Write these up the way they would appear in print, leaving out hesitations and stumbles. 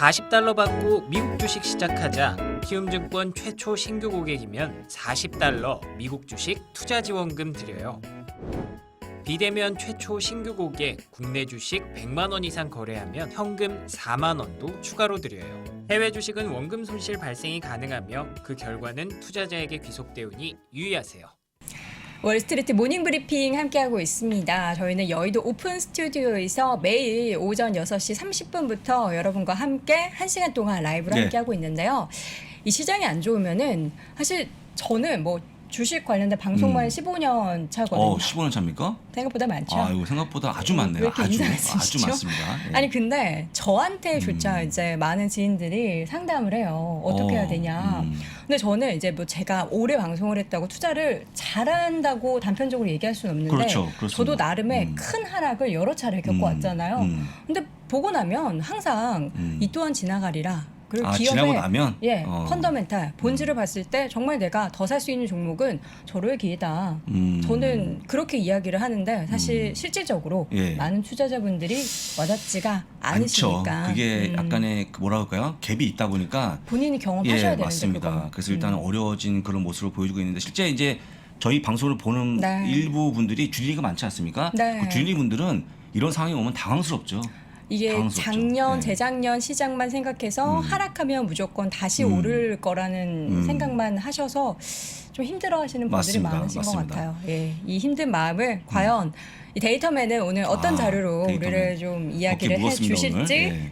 $40 받고 미국 주식 시작하자. 키움증권 최초 신규 고객이면 $40 미국 주식 투자 지원금 드려요. 비대면 최초 신규 고객 국내 주식 100만 원 이상 거래하면 현금 4만 원도 추가로 드려요. 해외 주식은 원금 손실 발생이 가능하며 그 결과는 투자자에게 귀속되오니 유의하세요. 월스트리트 모닝 브리핑 함께하고 있습니다. 저희는 여의도 오픈 스튜디오에서 매일 오전 6시 30분부터 여러분과 함께 1시간 동안 라이브로 함께하고 있는데요. 이 시장이 안 좋으면은 사실 저는 뭐 주식 관련된 방송만 15년 차거든요. 15년 차입니까? 생각보다 많죠. 아, 이거 생각보다 아주 많네요. 왜 이렇게 아주 인상을 많습니다. 예. 아니 근데 저한테조차 이제 많은 지인들이 상담을 해요. 어떻게 해야 되냐. 근데 저는 이제 뭐 제가 오래 방송을 했다고 투자를 잘한다고 단편적으로 얘기할 수는 없는데 그렇죠. 그렇습니다. 저도 나름의 큰 하락을 여러 차례 겪어왔잖아요. 근데 보고 나면 항상 이 또한 지나가리라. 그리고 지나고 기업의 나면? 펀더멘탈 본질을 봤을 때 정말 내가 더 살 수 있는 종목은 저로의 기회다. 저는 그렇게 이야기를 하는데 사실 실질적으로 많은 투자자분들이 와닿지가 않으시니까. 그게 약간의 뭐라 할까요? 갭이 있다 보니까 본인이 경험하셔야 되는데. 맞습니다. 그건. 그래서 일단 어려워진 그런 모습을 보여주고 있는데 실제 이제 저희 방송을 보는 일부 분들이 주리가 많지 않습니까? 그 주리 분들은 이런 상황이 오면 당황스럽죠. 이게 작년, 재작년 시장만 생각해서 하락하면 무조건 다시 오를 거라는 생각만 하셔서 좀 힘들어하시는 분들이 많으신 것 같아요. 예, 이 힘든 마음을 과연 이 데이터맨은 오늘 어떤 자료로 우리를 좀 이야기를 해주실지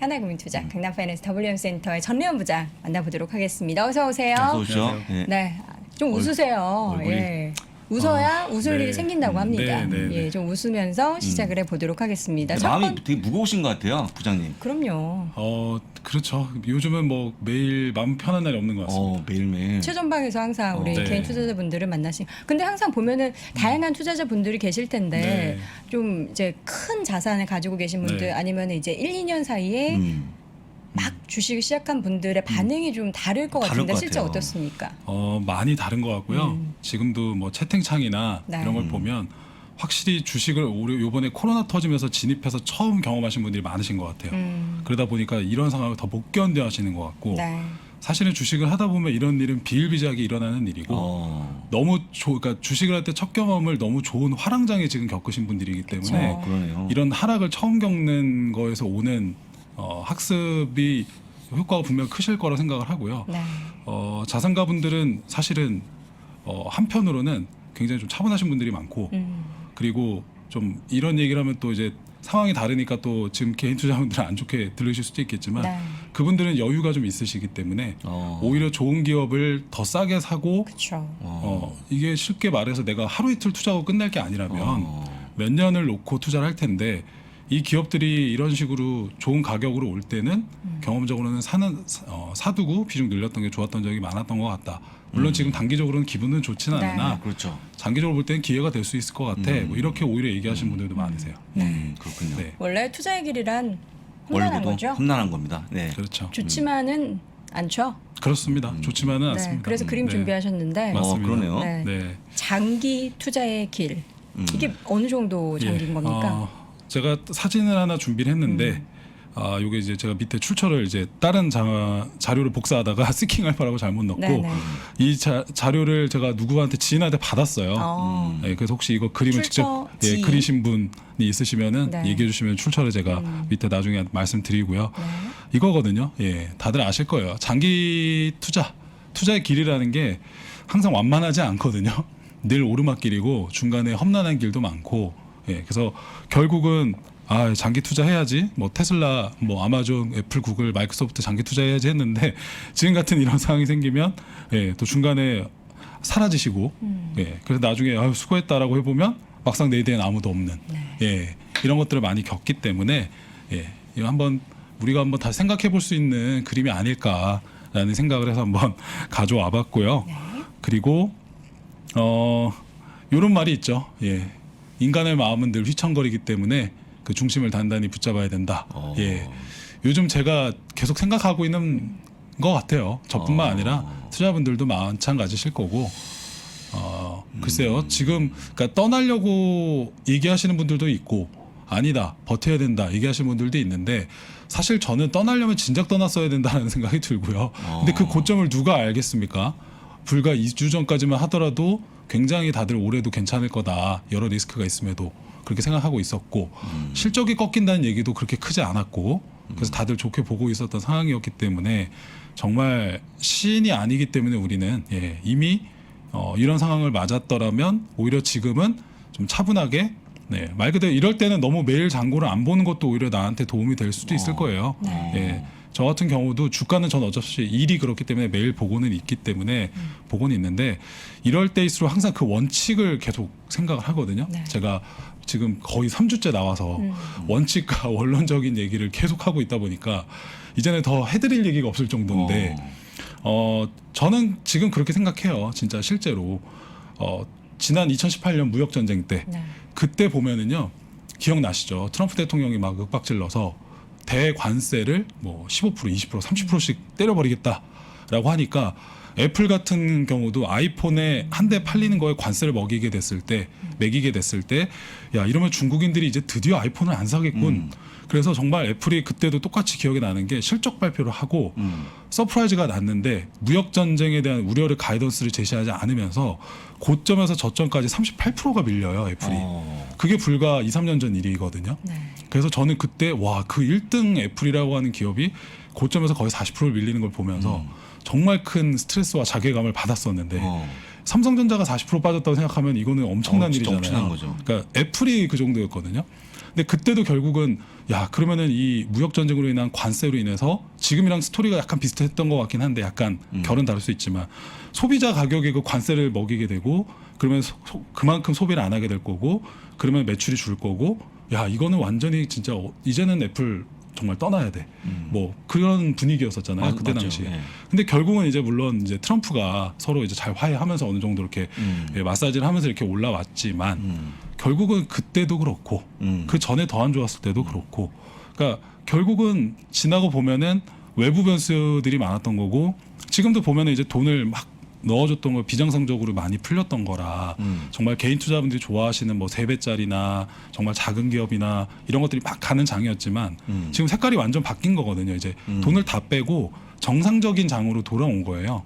하나금융투자 강남파이낸스 WM센터의 전례원 부장 만나보도록 하겠습니다. 어서 오세요. 어서 오십시오. 네, 좀 웃으세요. 예. 웃어야 웃을 일이 생긴다고 합니다. 예, 좀 웃으면서 시작을 해보도록 하겠습니다. 마음이 되게 무거우신 것 같아요, 부장님. 그럼요. 그렇죠. 요즘은 뭐 매일 마음 편한 날이 없는 것 같습니다. 매일매일. 최전방에서 항상 우리 개인 투자자분들을 근데 항상 보면은 다양한 투자자분들이 계실 텐데 좀 이제 큰 자산을 가지고 계신 분들 아니면 이제 1, 2년 사이에 막 주식을 시작한 분들의 반응이 좀 다를 것 같은데 실제 어떻습니까? 많이 다른 것 같고요. 지금도 뭐 채팅창이나 이런 걸 보면 확실히 주식을 요번에 코로나 터지면서 진입해서 처음 경험하신 분들이 많으신 것 같아요. 그러다 보니까 이런 상황을 더 못 견뎌 하시는 것 같고 사실은 주식을 하다 보면 이런 일은 비일비재하게 일어나는 일이고 너무 그러니까 주식을 할 때 첫 경험을 너무 좋은 화랑장에 지금 겪으신 분들이기 때문에 이런 하락을 처음 겪는 거에서 오는 학습이 효과가 분명 크실 거라 생각을 하고요. 자산가분들은 사실은 한편으로는 굉장히 좀 차분하신 분들이 많고 그리고 좀 이런 얘기를 하면 또 이제 상황이 다르니까 또 지금 개인 투자자분들은 안 좋게 들으실 수도 있겠지만 그분들은 여유가 좀 있으시기 때문에 오히려 좋은 기업을 더 싸게 사고 이게 쉽게 말해서 내가 하루 이틀 투자하고 끝날 게 아니라면 몇 년을 놓고 투자를 할 텐데 이 기업들이 이런 식으로 좋은 가격으로 올 때는 경험적으로는 사두고 비중 늘렸던 게 좋았던 적이 많았던 것 같다. 물론 지금 단기적으로는 기분은 좋지는 않으나 장기적으로 볼 때는 기회가 될 수 있을 것 같아. 뭐 이렇게 오히려 얘기하시는 분들도 많으세요. 그렇군요. 원래 투자의 길이란 험난한 거죠. 험난한 겁니다. 그렇죠. 좋지만은 않죠. 그렇습니다. 좋지만은 않습니다. 그래서 그림 준비하셨는데 맞습니다. 그러네요. 장기 투자의 길 이게 어느 정도 장기인 겁니까? 제가 사진을 하나 준비를 했는데 요게 이제 제가 밑에 출처를 이제 다른 자료를 복사하다가 스킹 알파라고 잘못 넣고 이 자료를 제가 누구한테 지인한테 받았어요. 그래서 혹시 이거 그림을 직접 그리신 분이 있으시면은 얘기해 주시면 출처를 제가 밑에 나중에 말씀드리고요. 이거거든요. 다들 아실 거예요. 장기 투자의 길이라는 게 항상 완만하지 않거든요. 늘 오르막길이고 중간에 험난한 길도 많고 그래서 결국은 장기 투자해야지 뭐 테슬라 뭐 아마존 애플 구글 마이크로소프트 장기 투자해야지 했는데 지금 같은 이런 상황이 생기면 또 중간에 사라지시고 그래서 나중에 수고했다라고 해보면 막상 내 뒤엔 아무도 없는 이런 것들을 많이 겪기 때문에 이거 우리가 한번 다시 생각해 볼 수 있는 그림이 아닐까라는 생각을 해서 한번 가져와 봤고요. 그리고 이런 말이 있죠. 인간의 마음은 늘 휘청거리기 때문에 그 중심을 단단히 붙잡아야 된다. 요즘 제가 계속 생각하고 있는 것 같아요. 저뿐만 아니라 투자분들도 마찬가지실 거고. 글쎄요. 지금 그러니까 떠나려고 얘기하시는 분들도 있고 아니다. 버텨야 된다. 얘기하시는 분들도 있는데 사실 저는 떠나려면 진작 떠났어야 된다는 생각이 들고요. 근데 그 고점을 누가 알겠습니까? 불과 2주 전까지만 하더라도 굉장히 다들 올해도 괜찮을 거다. 여러 리스크가 있음에도 그렇게 생각하고 있었고 실적이 꺾인다는 얘기도 그렇게 크지 않았고 그래서 다들 좋게 보고 있었던 상황이었기 때문에 정말 시인이 아니기 때문에 우리는 이미 이런 상황을 맞았더라면 오히려 지금은 좀 차분하게 말 그대로 이럴 때는 너무 매일 장고를 안 보는 것도 오히려 나한테 도움이 될 수도 있을 거예요. 저 같은 경우도 주가는 전 어차피 일이 그렇기 때문에 매일 보고는 있기 때문에 보고는 있는데 이럴 때일수록 항상 그 원칙을 계속 생각을 하거든요. 제가 지금 거의 3주째 나와서 원칙과 원론적인 얘기를 계속 하고 있다 보니까 이제는 더 해드릴 얘기가 없을 정도인데 저는 지금 그렇게 생각해요. 진짜 실제로 지난 2018년 무역전쟁 때 그때 보면은요 기억나시죠? 트럼프 대통령이 막 윽박질러서 대관세를 뭐 15%, 20%, 30%씩 때려버리겠다라고 하니까 애플 같은 경우도 아이폰에 한 대 팔리는 거에 관세를 매기게 됐을 때 야 이러면 중국인들이 이제 드디어 아이폰을 안 사겠군. 그래서 정말 애플이 그때도 똑같이 기억이 나는 게 실적 발표를 하고 서프라이즈가 났는데 무역 전쟁에 대한 우려를 가이던스를 제시하지 않으면서 고점에서 저점까지 38%가 밀려요 애플이. 그게 불과 2, 3년 전 일이거든요. 그래서 저는 그때 와 그 1등 애플이라고 하는 기업이 고점에서 거의 40%를 밀리는 걸 보면서 정말 큰 스트레스와 자괴감을 받았었는데 삼성전자가 40% 빠졌다고 생각하면 이거는 엄청난 일이잖아요. 엄청난 거죠. 그러니까 애플이 그 정도였거든요. 근데 그때도 결국은 야 그러면은 이 무역 전쟁으로 인한 관세로 인해서 지금이랑 스토리가 약간 비슷했던 것 같긴 한데 약간 결은 다를 수 있지만 소비자 가격에 그 관세를 먹이게 되고 그러면 그만큼 소비를 안 하게 될 거고 그러면 매출이 줄 거고 야 이거는 완전히 진짜 이제는 애플 정말 떠나야 돼. 뭐 그런 분위기였었잖아요. 그때 당시에. 근데 결국은 이제 물론 이제 트럼프가 서로 이제 잘 화해하면서 어느 정도 이렇게 마사지를 하면서 이렇게 올라왔지만 결국은 그때도 그렇고 그 전에 더 안 좋았을 때도 그렇고 그러니까 결국은 지나고 보면은 외부 변수들이 많았던 거고 지금도 보면은 이제 돈을 막 넣어줬던 걸 비정상적으로 많이 풀렸던 거라 정말 개인 투자분들이 좋아하시는 뭐 3배짜리나 정말 작은 기업이나 이런 것들이 막 가는 장이었지만 지금 색깔이 완전 바뀐 거거든요. 이제 돈을 다 빼고 정상적인 장으로 돌아온 거예요.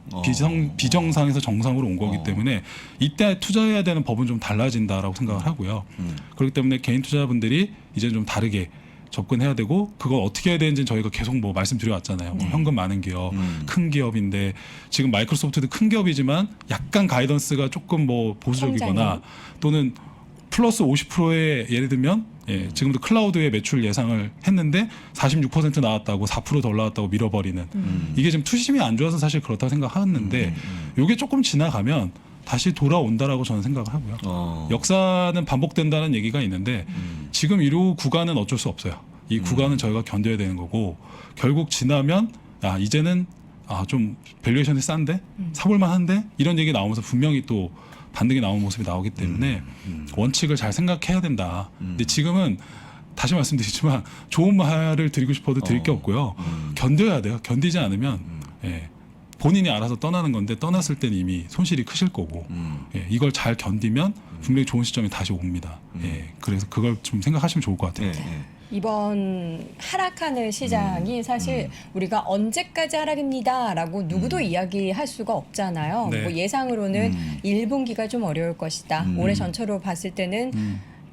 비정상에서 정상으로 온 거기 때문에 이때 투자해야 되는 법은 좀 달라진다라고 생각을 하고요. 그렇기 때문에 개인 투자분들이 이제 좀 다르게 접근해야 되고 그걸 어떻게 해야 되는지 저희가 계속 뭐 말씀드려왔잖아요. 뭐 현금 많은 기업, 큰 기업인데 지금 마이크로소프트도 큰 기업이지만 약간 가이던스가 조금 뭐 보수적이거나 또는 플러스 50%의 예를 들면 지금도 클라우드의 매출 예상을 했는데 46% 나왔다고 4% 더 올라왔다고 밀어버리는 이게 지금 투심이 안 좋아서 사실 그렇다고 생각하는데 이게 조금 지나가면 다시 돌아온다라고 저는 생각을 하고요. 역사는 반복된다는 얘기가 있는데 지금 이 구간은 어쩔 수 없어요. 이 구간은 저희가 견뎌야 되는 거고 결국 지나면 이제는 좀 밸류에이션이 싼데 사볼만한데 이런 얘기 나오면서 분명히 또 반등이 나오는 모습이 나오기 때문에 원칙을 잘 생각해야 된다. 근데 지금은 다시 말씀드리지만 좋은 말을 드리고 싶어도 드릴 게 없고요. 견뎌야 돼요. 견디지 않으면 본인이 알아서 떠나는 건데 떠났을 때는 이미 손실이 크실 거고 이걸 잘 견디면 분명히 좋은 시점이 다시 옵니다. 그래서 그걸 좀 생각하시면 좋을 것 같아요. 이번 하락하는 시장이 사실 우리가 언제까지 하락입니다라고 누구도 이야기할 수가 없잖아요. 뭐 예상으로는 1분기가 좀 어려울 것이다. 올해 전체로 봤을 때는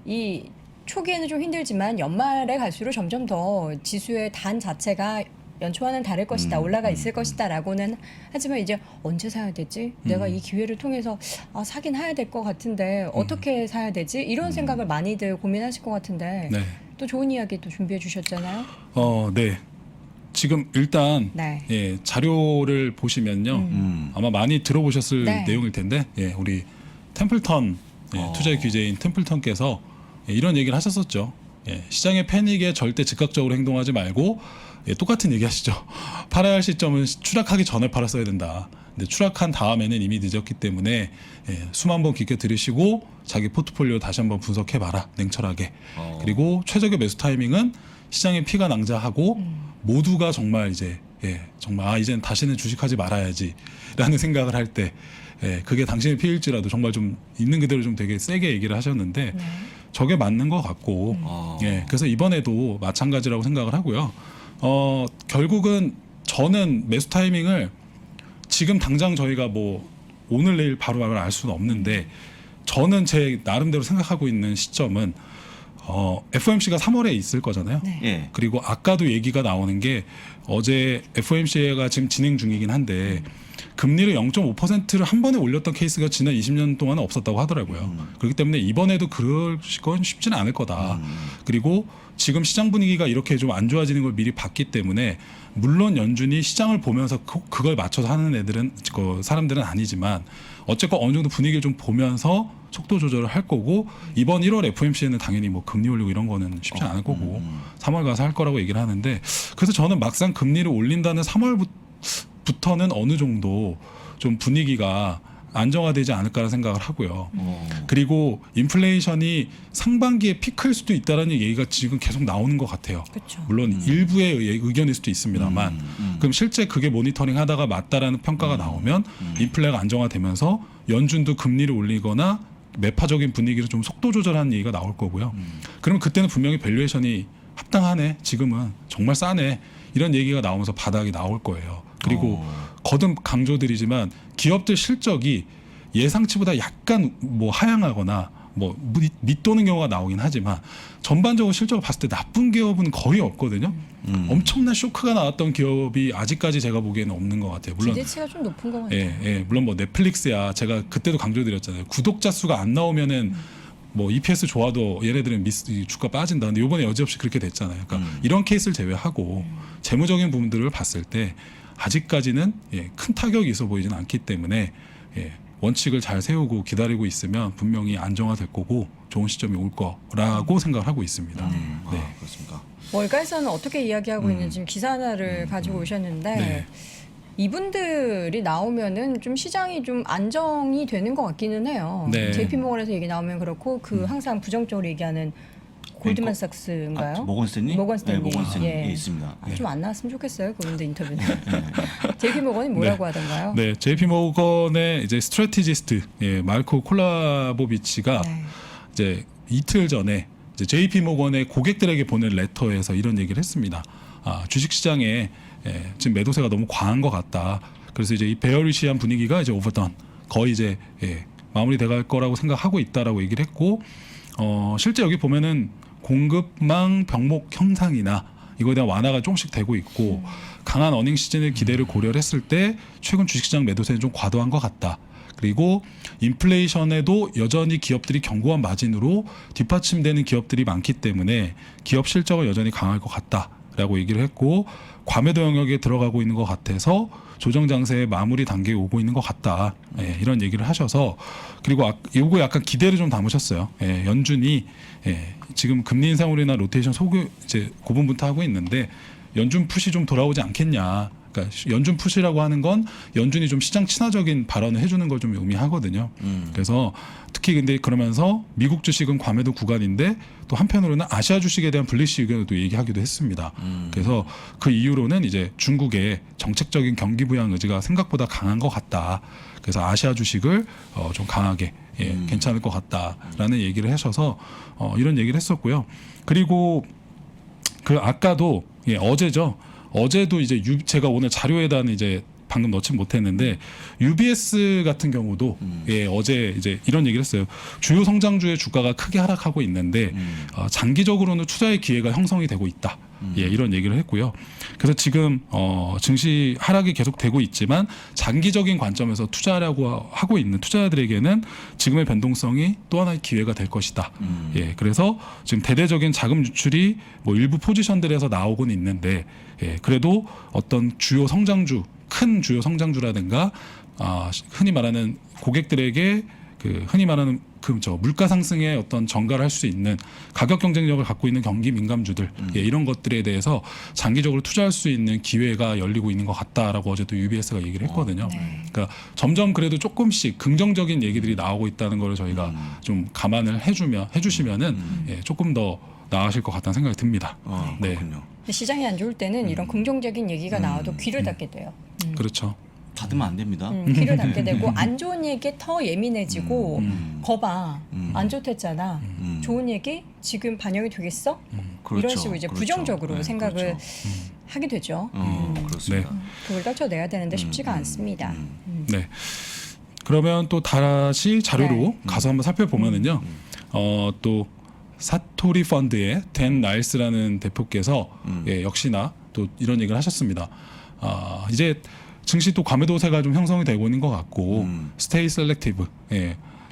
이 초기에는 좀 힘들지만 연말에 갈수록 점점 더 지수의 단 자체가 연초와는 다를 것이다. 올라가 있을 것이다라고는 하지만 이제 언제 사야 되지? 내가 이 기회를 통해서 사긴 해야 될 것 같은데 어떻게 사야 되지? 이런 생각을 많이들 고민하실 것 같은데 또 좋은 이야기 또 준비해 주셨잖아요. 네. 지금 일단 자료를 보시면요. 아마 많이 들어보셨을 내용일 텐데 우리 템플턴 투자 규제인 템플턴께서 이런 얘기를 하셨었죠. 시장의 패닉에 절대 즉각적으로 행동하지 말고 똑같은 얘기 하시죠. 팔아야 할 시점은 추락하기 전에 팔았어야 된다. 근데 추락한 다음에는 이미 늦었기 때문에 숨 한번 깊게 들이쉬고 자기 포트폴리오 다시 한번 분석해봐라. 냉철하게. 그리고 최적의 매수 타이밍은 시장에 피가 낭자하고 모두가 정말 이제 정말 이제는 다시는 주식하지 말아야지 라는 생각을 할 때 그게 당신의 피일지라도 정말 좀 있는 그대로 좀 되게 세게 얘기를 하셨는데 저게 맞는 것 같고 그래서 이번에도 마찬가지라고 생각을 하고요. 결국은 저는 매수 타이밍을 지금 당장 저희가 뭐 오늘 내일 바로 알 수는 없는데 저는 제 나름대로 생각하고 있는 시점은 FOMC가 3월에 있을 거잖아요. 네. 예. 그리고 아까도 얘기가 나오는 게 어제 FOMC가 지금 진행 중이긴 한데 금리를 0.5%를 한 번에 올렸던 케이스가 지난 20년 동안은 없었다고 하더라고요. 그렇기 때문에 이번에도 그럴 건 쉽지는 않을 거다. 그리고 지금 시장 분위기가 이렇게 좀 안 좋아지는 걸 미리 봤기 때문에 물론 연준이 시장을 보면서 그걸 맞춰서 하는 애들은 사람들은 아니지만 어쨌건 어느 정도 분위기를 좀 보면서 속도 조절을 할 거고 이번 1월 FOMC에는 당연히 뭐 금리 올리고 이런 거는 쉽지 않을 거고 3월 가서 할 거라고 얘기를 하는데 그래서 저는 막상 금리를 올린다는 3월부터는 어느 정도 좀 분위기가 안정화되지 않을까라는 생각을 하고요. 그리고 인플레이션이 상반기에 피크일 수도 있다라는 얘기가 지금 계속 나오는 것 같아요. 그쵸. 물론 일부의 의견일 수도 있습니다만 그럼 실제 그게 모니터링 하다가 맞다라는 평가가 나오면 인플레가 안정화되면서 연준도 금리를 올리거나 매파적인 분위기를 좀 속도 조절하는 얘기가 나올 거고요. 그러면 그때는 분명히 밸류에이션이 합당하네, 지금은 정말 싸네 이런 얘기가 나오면서 바닥이 나올 거예요. 그리고 거듭 강조드리지만 기업들 실적이 예상치보다 약간 뭐 하향하거나 뭐 밑도는 경우가 나오긴 하지만 전반적으로 실적을 봤을 때 나쁜 기업은 거의 없거든요. 엄청난 쇼크가 나왔던 기업이 아직까지 제가 보기에는 없는 것 같아요. 물론 기대치가 좀 높은 것 같아요. 예, 물론 뭐 넷플릭스야 제가 그때도 강조드렸잖아요. 구독자 수가 안 나오면은 뭐 EPS 좋아도 얘네들은 주가 빠진다. 근데 이번에 여지없이 그렇게 됐잖아요. 그러니까 이런 케이스를 제외하고 재무적인 부분들을 봤을 때 아직까지는 큰 타격이 있어 보이지는 않기 때문에 원칙을 잘 세우고 기다리고 있으면 분명히 안정화될 거고 좋은 시점이 올 거라고 생각을 하고 있습니다. 네. 그렇습니까? 월가에서는 어떻게 이야기하고 있는지 지금 기사 하나를 가지고 오셨는데 네. 이분들이 나오면은 좀 시장이 좀 안정이 되는 것 같기는 해요. 네. JP모건에서 얘기 나오면 그렇고 그 항상 부정적으로 얘기하는 골드만삭스인가요? 모건스탠리? 모건스탠리. 네, 모건스탠리 예. 있습니다. 좀 안 나왔으면 좋겠어요. 그분들 인터뷰는. JP모건이 뭐라고 하던가요? 네, JP모건의 이제 스트래티지스트 말코 콜라보비치가 네. 이제 이틀 전에 이제 JP모건의 고객들에게 보낸 레터에서 이런 얘기를 했습니다. 주식시장에 지금 매도세가 너무 과한 것 같다. 그래서 이제 이 베어리시한 분위기가 이제 오버던 거의 이제 마무리돼갈 거라고 생각하고 있다라고 얘기를 했고 실제 여기 보면은 공급망 병목 형상이나 이거에 대한 완화가 조금씩 되고 있고 강한 어닝 시즌의 기대를 고려를 했을 때 최근 주식시장 매도세는 좀 과도한 것 같다. 그리고 인플레이션에도 여전히 기업들이 견고한 마진으로 뒷받침되는 기업들이 많기 때문에 기업 실적은 여전히 강할 것 같다라고 얘기를 했고 과매도 영역에 들어가고 있는 것 같아서 조정 장세의 마무리 단계에 오고 있는 것 같다. 이런 얘기를 하셔서 그리고 요거 약간 기대를 좀 담으셨어요. 연준이 지금 금리 인상으로나 로테이션 소교 이제 그 부분부터 하고 있는데 연준 푸시 좀 돌아오지 않겠냐. 그러니까 연준 푸시라고 하는 건 연준이 좀 시장 친화적인 발언을 해주는 걸 좀 의미하거든요. 그래서 특히 근데 그러면서 미국 주식은 과매도 구간인데 또 한편으로는 아시아 주식에 대한 블리시 의견을 또 얘기하기도 했습니다. 그래서 그 이유로는 이제 중국의 정책적인 경기 부양 의지가 생각보다 강한 것 같다. 그래서 아시아 주식을 좀 강하게 괜찮을 것 같다라는 얘기를 하셔서 이런 얘기를 했었고요. 그리고 그 아까도 어제죠. 어제도 이제 제가 오늘 자료에다는 이제 방금 넣지 못했는데 UBS 같은 경우도 어제 이제 이런 얘기를 했어요. 주요 성장주의 주가가 크게 하락하고 있는데 장기적으로는 투자의 기회가 형성이 되고 있다. 이런 얘기를 했고요. 그래서 지금 증시 하락이 계속되고 있지만 장기적인 관점에서 투자하려고 하고 있는 투자자들에게는 지금의 변동성이 또 하나의 기회가 될 것이다. 그래서 지금 대대적인 자금 유출이 뭐 일부 포지션들에서 나오고는 있는데 그래도 어떤 주요 성장주 큰 주요 성장주라든가 흔히 말하는 고객들에게 그 흔히 말하는 물가 상승의 어떤 전가를 할 수 있는 가격 경쟁력을 갖고 있는 경기 민감주들 이런 것들에 대해서 장기적으로 투자할 수 있는 기회가 열리고 있는 것 같다라고 어제도 UBS가 얘기를 했거든요. 그러니까 점점 그래도 조금씩 긍정적인 얘기들이 나오고 있다는 걸 저희가 좀 감안을 해주시면은 조금 더 나아질 것 같다는 생각이 듭니다. 네. 그렇군요. 시장이 안 좋을 때는 이런 긍정적인 얘기가 나와도 귀를 닫게 돼요. 그렇죠. 닫으면 안 됩니다. 귀를 닫게 되고 안 좋은 얘기에 더 예민해지고 거봐 안 좋댔잖아. 좋은 얘기 지금 반영이 되겠어? 그렇죠. 이런 식으로 이제 그렇죠. 부정적으로 네, 생각을 그렇죠. 하게 되죠. 그렇습니다. 그걸 떨쳐내야 되는데 쉽지가 않습니다. 네. 그러면 또 다시 자료로 가서 한번 살펴보면은요. 또 사토리 펀드의 댄 나일스라는 대표께서 역시나 또 이런 얘기를 하셨습니다. 이제 증시 또 과매도세가 좀 형성이 되고 있는 것 같고 스테이 셀렉티브,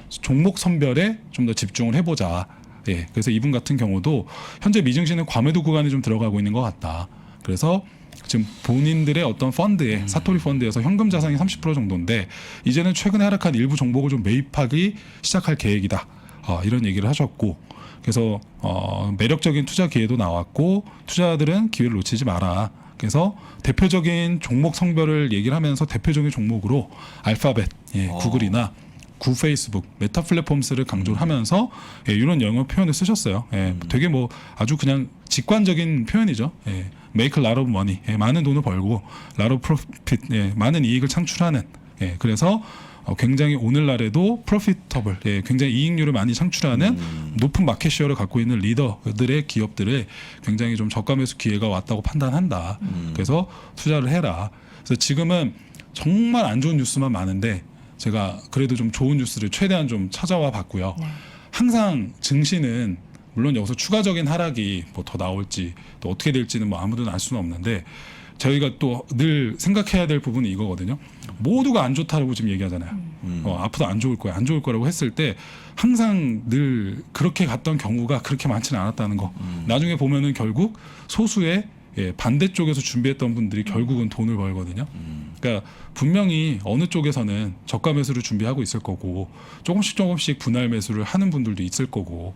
종목 선별에 좀 더 집중을 해보자. 그래서 이분 같은 경우도 현재 미증시는 과매도 구간에 좀 들어가고 있는 것 같다. 그래서 지금 본인들의 어떤 펀드에 사토리 펀드에서 현금 자산이 30% 정도인데 이제는 최근에 하락한 일부 종목을 좀 매입하기 시작할 계획이다. 이런 얘기를 하셨고, 그래서 매력적인 투자 기회도 나왔고 투자자들은 기회를 놓치지 마라. 그래서 대표적인 종목 성별을 얘기를 하면서 대표적인 종목으로 알파벳, 구글이나 구 페이스북, 메타 플랫폼스를 강조를 하면서 이런 영어 표현을 쓰셨어요. 되게 뭐 아주 그냥 직관적인 표현이죠. Make a lot of money, 많은 돈을 벌고 lot of profit, 많은 이익을 창출하는. 그래서 굉장히 오늘날에도 프로피터블, 굉장히 이익률을 많이 창출하는 높은 마켓 쉐어를 갖고 있는 리더들의 기업들에 굉장히 좀 저가 매수 기회가 왔다고 판단한다. 그래서 투자를 해라. 그래서 지금은 정말 안 좋은 뉴스만 많은데 제가 그래도 좀 좋은 뉴스를 최대한 좀 찾아와 봤고요. 항상 증시는 물론 여기서 추가적인 하락이 뭐 더 나올지 또 어떻게 될지는 뭐 아무도 알 수는 없는데 저희가 또 늘 생각해야 될 부분이 이거거든요. 모두가 안 좋다라고 지금 얘기하잖아요. 앞으로 안 좋을 거야, 안 좋을 거라고 했을 때 항상 늘 그렇게 갔던 경우가 그렇게 많지는 않았다는 거. 나중에 보면은 결국 소수의 반대쪽에서 준비했던 분들이 결국은 돈을 벌거든요. 그러니까 분명히 어느 쪽에서는 저가 매수를 준비하고 있을 거고 조금씩 분할 매수를 하는 분들도 있을 거고,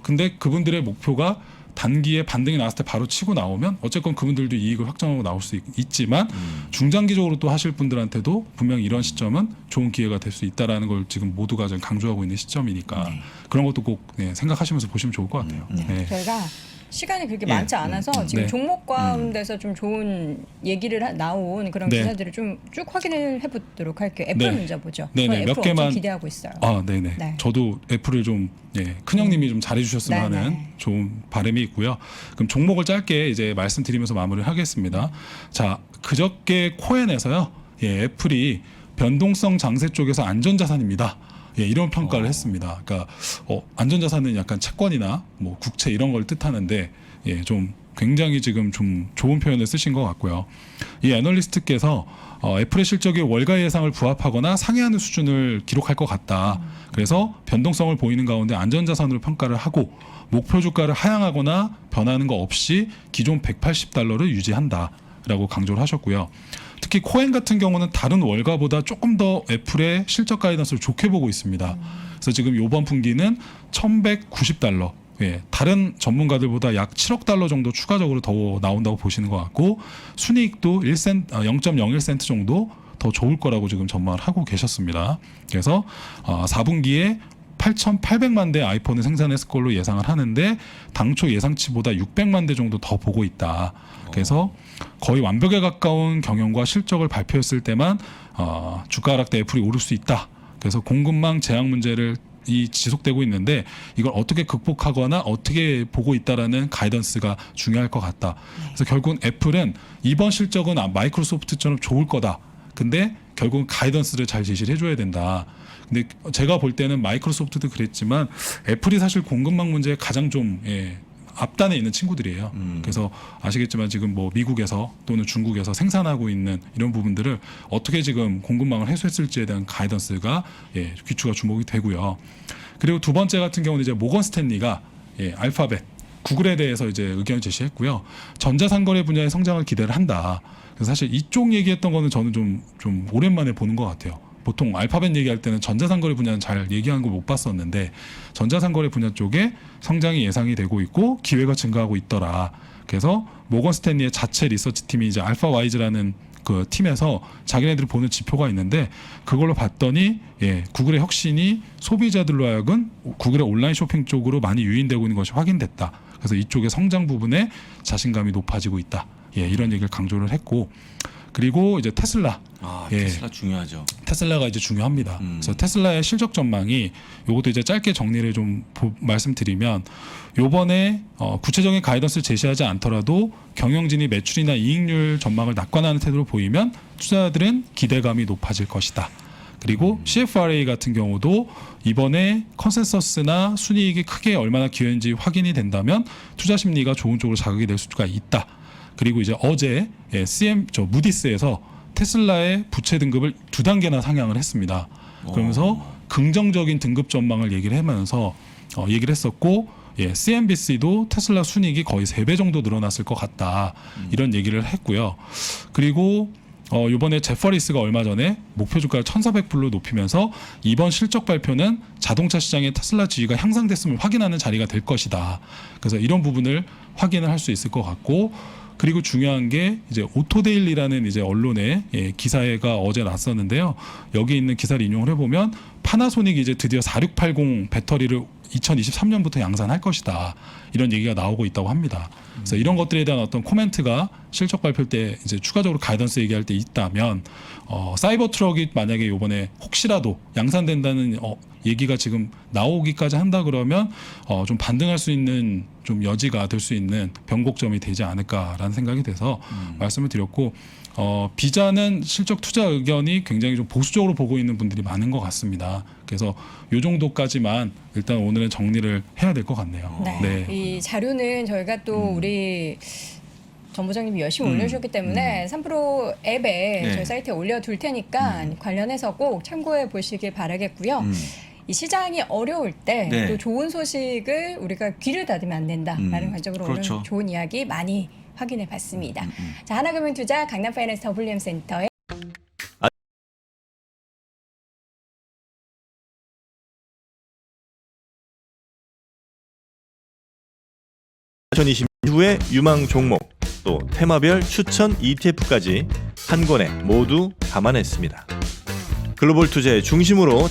근데 그분들의 목표가 단기에 반등이 나왔을 때 바로 치고 나오면 어쨌건 그분들도 이익을 확정하고 나올 수 있지만 중장기적으로 또 하실 분들한테도 분명히 이런 시점은 좋은 기회가 될 수 있다라는 걸 지금 모두가 좀 강조하고 있는 시점이니까 그런 것도 꼭 생각하시면서 보시면 좋을 것 같아요. 저희가 시간이 그렇게 많지 않아서 지금 종목 가운데서 좀 좋은 얘기를 나온 그런 기사들을 좀 쭉 확인을 해보도록 할게요. 애플 먼저 보죠. 네네. 몇 개만 기대하고 있어요. 네네. 저도 애플을 좀 큰형님이 좀 잘해주셨으면 하는 좋은 바람이 있고요. 그럼 종목을 짧게 이제 말씀드리면서 마무리를 하겠습니다. 자, 그저께 코엔에서요, 애플이 변동성 장세 쪽에서 안전자산입니다. 이런 평가를 했습니다. 그러니까 안전자산은 약간 채권이나 뭐 국채 이런 걸 뜻하는데 좀 굉장히 지금 좀 좋은 표현을 쓰신 것 같고요. 이 애널리스트께서 애플의 실적이 월가 예상을 부합하거나 상회하는 수준을 기록할 것 같다. 그래서 변동성을 보이는 가운데 안전자산으로 평가를 하고 목표 주가를 하향하거나 변하는 거 없이 기존 $180를 유지한다라고 강조를 하셨고요. 특히 코엔 같은 경우는 다른 월가보다 조금 더 애플의 실적 가이던스를 좋게 보고 있습니다. 그래서 지금 이번 분기는 $1,190, 다른 전문가들보다 약 $7억 정도 추가적으로 더 나온다고 보시는 것 같고 순이익도 0.01센트 정도 더 좋을 거라고 지금 전망을 하고 계셨습니다. 그래서 4분기에 8,800만 대 아이폰을 생산했을 걸로 예상을 하는데 당초 예상치보다 600만 대 정도 더 보고 있다. 그래서 거의 완벽에 가까운 경영과 실적을 발표했을 때만 주가 하락 때 애플이 오를 수 있다. 그래서 공급망 제약 문제를 지속되고 있는데 이걸 어떻게 극복하거나 어떻게 보고 있다라는 가이던스가 중요할 것 같다. 그래서 결국은 애플은 이번 실적은 마이크로소프트처럼 좋을 거다. 근데 결국은 가이던스를 잘 제시를 해줘야 된다. 근데 제가 볼 때는 마이크로소프트도 그랬지만 애플이 사실 공급망 문제에 가장 좀 앞단에 있는 친구들이에요. 그래서 아시겠지만 지금 뭐 미국에서 또는 중국에서 생산하고 있는 이런 부분들을 어떻게 지금 공급망을 해소했을지에 대한 가이던스가 귀추가 주목이 되고요. 그리고 두 번째 같은 경우는 이제 모건 스탠리가 알파벳, 구글에 대해서 이제 의견을 제시했고요. 전자상거래 분야의 성장을 기대를 한다. 그래서 사실 이쪽 얘기했던 거는 저는 좀 오랜만에 보는 것 같아요. 보통 알파벳 얘기할 때는 전자상거래 분야는 잘 얘기하는 걸 못 봤었는데 전자상거래 분야 쪽에 성장이 예상이 되고 있고 기회가 증가하고 있더라. 그래서 모건 스탠리의 자체 리서치 팀이 이제 알파와이즈라는 그 팀에서 자기네들이 보는 지표가 있는데 그걸로 봤더니 구글의 혁신이 소비자들로 하여금 구글의 온라인 쇼핑 쪽으로 많이 유인되고 있는 것이 확인됐다. 그래서 이쪽의 성장 부분에 자신감이 높아지고 있다. 이런 얘기를 강조를 했고 그리고 이제 테슬라. 테슬라 중요하죠. 테슬라가 이제 중요합니다. 그래서 테슬라의 실적 전망이 요것도 이제 짧게 정리를 좀 말씀드리면 요번에 구체적인 가이던스를 제시하지 않더라도 경영진이 매출이나 이익률 전망을 낙관하는 태도를 보이면 투자자들은 기대감이 높아질 것이다. 그리고 CFRA 같은 경우도 이번에 컨센서스나 순이익이 크게 얼마나 기여했는지 확인이 된다면 투자 심리가 좋은 쪽으로 자극이 될 수가 있다. 그리고 이제 어제 무디스에서 테슬라의 부채 등급을 2단계나 상향을 했습니다. 그러면서 긍정적인 등급 전망을 얘기를 하면서 얘기를 했었고, CNBC도 테슬라 순이익이 거의 3배 정도 늘어났을 것 같다. 이런 얘기를 했고요. 그리고 이번에 제퍼리스가 얼마 전에 목표 주가를 1,400불로 높이면서 이번 실적 발표는 자동차 시장의 테슬라 지위가 향상됐음을 확인하는 자리가 될 것이다. 그래서 이런 부분을 확인을 할 수 있을 것 같고, 그리고 중요한 게 이제 오토데일리라는 이제 언론의 기사가 어제 났었는데요. 여기 있는 기사를 인용을 해보면 파나소닉이 이제 드디어 4680 배터리를 2023년부터 양산할 것이다. 이런 얘기가 나오고 있다고 합니다. 그래서 이런 것들에 대한 어떤 코멘트가 실적 발표 때 이제 추가적으로 가이던스 얘기할 때 있다면 사이버 트럭이 만약에 이번에 혹시라도 양산된다는 얘기가 지금 나오기까지 한다 그러면 좀 반등할 수 있는 좀 여지가 될 수 있는 변곡점이 되지 않을까라는 생각이 돼서 말씀을 드렸고, 비자는 실적 투자 의견이 굉장히 좀 보수적으로 보고 있는 분들이 많은 것 같습니다. 그래서 이 정도까지만 일단 오늘은 정리를 해야 될 것 같네요. 네. 이 자료는 저희가 또 우리 전 부장님이 열심히 올려주셨기 때문에 3프로 앱에 저희 사이트에 올려둘 테니까 관련해서 꼭 참고해 보시길 바라겠고요. 이 시장이 어려울 때 또 좋은 소식을 우리가 귀를 닫으면 안 된다라는 관점으로 그렇죠. 오늘 좋은 이야기 많이 확인해 봤습니다. 자, 하나금융투자 강남파이낸스 WM 센터의 2020 이후의 유망 종목, 또 테마별 추천 ETF까지 한 권에 모두 담아냈습니다. 글로벌 투자의 중심으로